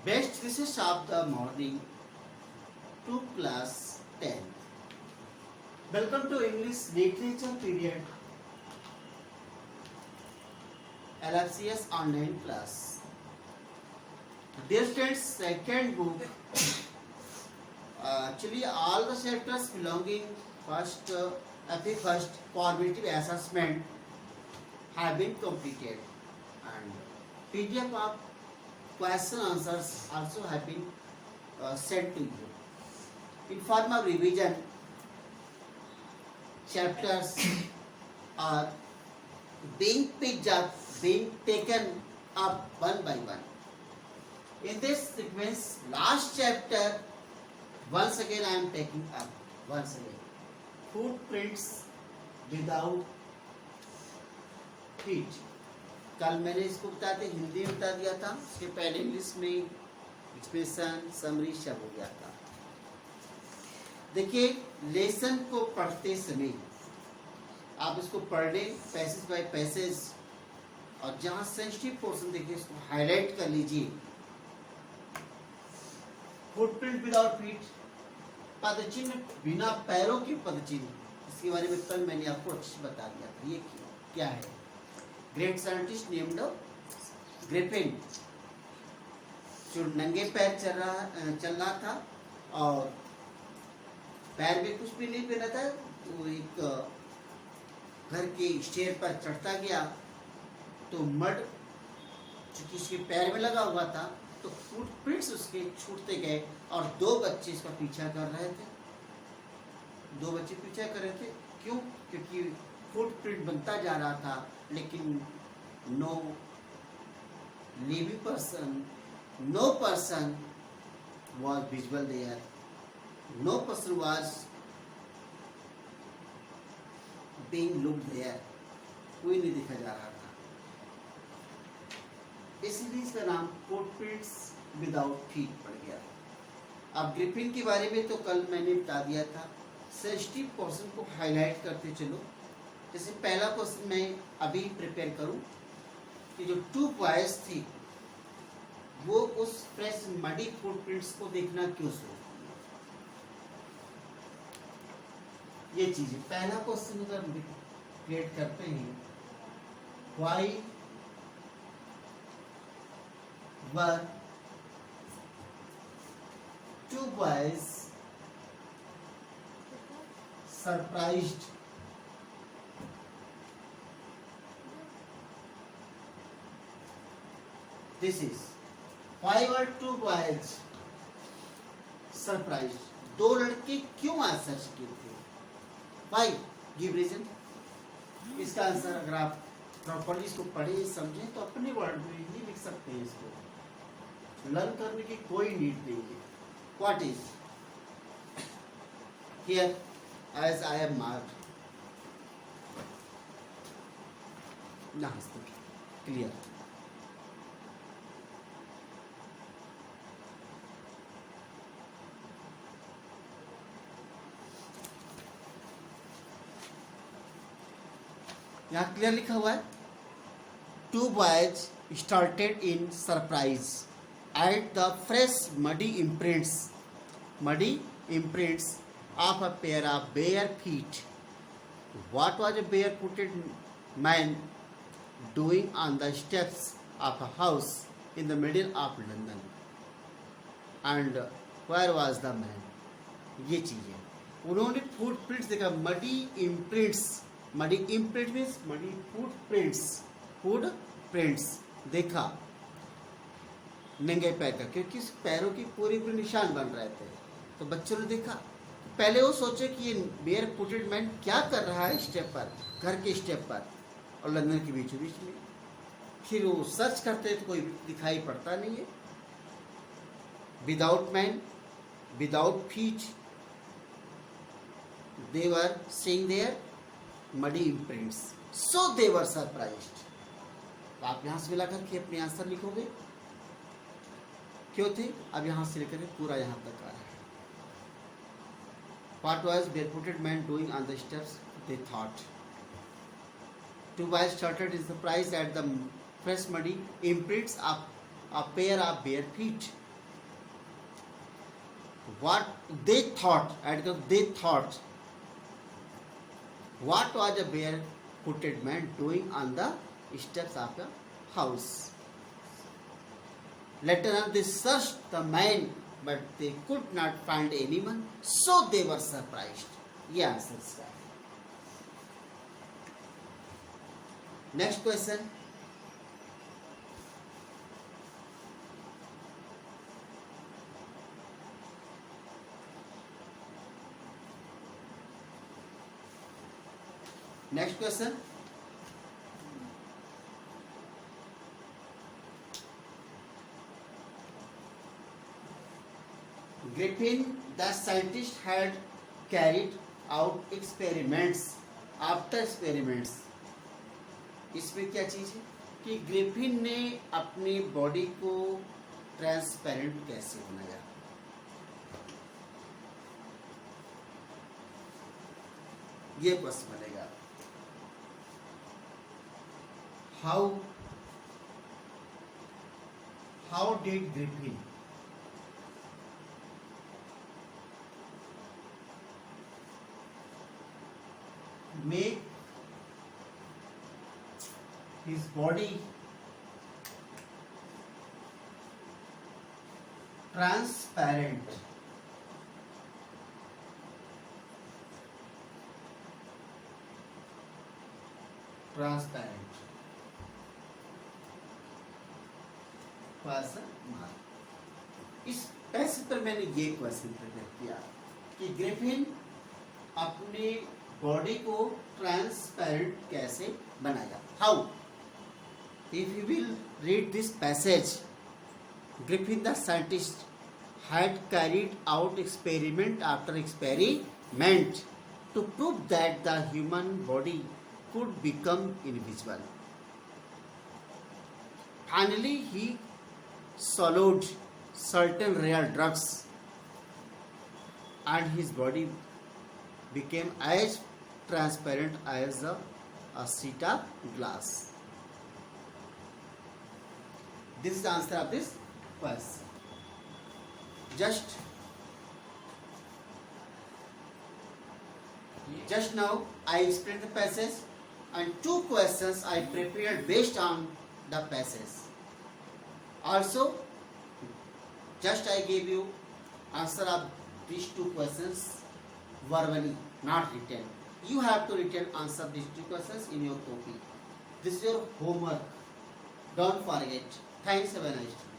Best wishes of the morning to class 10. Welcome to English Literature period LFCS online class. Dear students, second book. Actually, all the chapters belonging first, first formative assessment have been completed, and PDF of question answers also have been sent to you. In form of revision, chapters are being picked up, being taken up one by one. In this sequence, last chapter, once again I am taking up, once again, footprints without feet. कल मैंने इसको बताया था, हिंदी में बता दिया था, उसके पहले इंग्लिश में एक्सप्रेशन समरी सब हो गया था. देखिए, लेसन को पढ़ते समय आप इसको पढ़ लें पैसेज बाय पैसेज, और जहां सेंसिटिव पोर्शन देखिए इसको हाईलाइट कर लीजिए. फुटप्रिंट विदाउट फीट, पदचिन्ह बिना पैरों के पदचिन्ह, इसके बारे में कल मैंने आपको अच्छे से बता दिया था. ये क्या है? ग्रेट साइंटिस्ट नेम्ड ग्रिफिन, जो नंगे पैर चल रहा था और पैर में कुछ भी नहीं पहना था, वो एक घर के स्टेयर पर चढ़ता गया तो मड चूंकि उसके पैर में लगा हुआ था तो फुटप्रिंट्स उसके छूटते गए, और दो बच्चे इसका पीछा कर रहे थे. दो बच्चे पीछा कर रहे थे, क्यों? क्योंकि फुटप्रिंट बनता जा रहा था, लेकिन no living person, no person was visible there, no person was being looked there, कोई नहीं दिखा जा रहा था. इसलिए इसका नाम फुटप्रिंट्स विदाउट फीट पड़ गया. अब ग्रिफिन के बारे में तो कल मैंने बता दिया था. सेंसिटिव पोर्शन को हाईलाइट करते चलो. जैसे पहला क्वेश्चन मैं अभी प्रिपेयर करूं कि जो टू बॉयज थी वो उस फ्रेश मडी फुटप्रिंट्स को देखना क्यों शुरू किया. ये चीजें पहला क्वेश्चन अगर क्रिएट करते हैं, why were two boys surprised this is why were two boys surprised. दो लड़के क्यों आश्चर्यचकित थे? why give reason. इसका आंसर अगर आप प्रॉपर्ली इसको पढ़े समझें तो अपने वर्ड में ही लिख सकते हैं. इसको लर्न करने की कोई नीड नहीं है. What is here as I am marked, clear. यहाँ क्लियर लिखा हुआ है. Two boys started in surprise at the fresh muddy imprints of a pair of bare feet. What was a barefooted man doing on the steps of a house in the middle of London? And where was the man? ये चीज है. उन्होंने footprints देखा. Muddy imprints means muddy footprints देखा नंगे पैर का, क्योंकि पैरों की पूरी निशान बन रहे थे. तो बच्चों ने देखा. पहले वो सोचे कि ये बेयर फुटेड मैन क्या कर रहा है स्टेप पर, घर के स्टेप पर और लंदन के बीचों बीच में. फिर वो सर्च करते तो कोई दिखाई पड़ता नहीं है. Without man, without feet, they were seeing their muddy imprints, so they were surprised. तो आप यहां से मिला करके अपने आंसर लिखोगे. क्यों थे? अब यहां से लेकर पूरा यहां तक आ रहा है. What was barefooted man doing on the steps? They thought. Two boys started in surprise at the fresh muddy imprints of a pair of bare feet. what they thought, and they thought, what was a barefooted man doing on the steps of a house? Later on, they searched the man, but they could not find anyone, so they were surprised. ये answer इसका है. Next question. Next question. Griffin, the scientist, had carried out experiments. After experiments, इसमें क्या चीज है कि Griffin ने अपनी बॉडी को ट्रांसपेरेंट कैसे बनाया. ये क्वेश्चन बनेगा. How did Griffin make his body transparent? Question mark. इस पैसे पर मैंने ये क्वेश्चन प्रिपेयर किया कि ग्रिफिन अपने बॉडी को ट्रांसपेरेंट कैसे बनाया. How? If you will read this passage, Griffin the scientist had carried out experiment after experiment to prove that the human body could become invisible. Finally, he swallowed certain rare drugs and his body became as transparent as a sheet of glass. This is the answer of this question. Just now I explained the passage and two questions I prepared based on the passage. Also, just I gave you answer of these two questions verbally, not written. You have to written answer these two questions in your copy. This is your homework. Don't forget. Thanks. Have a nice day.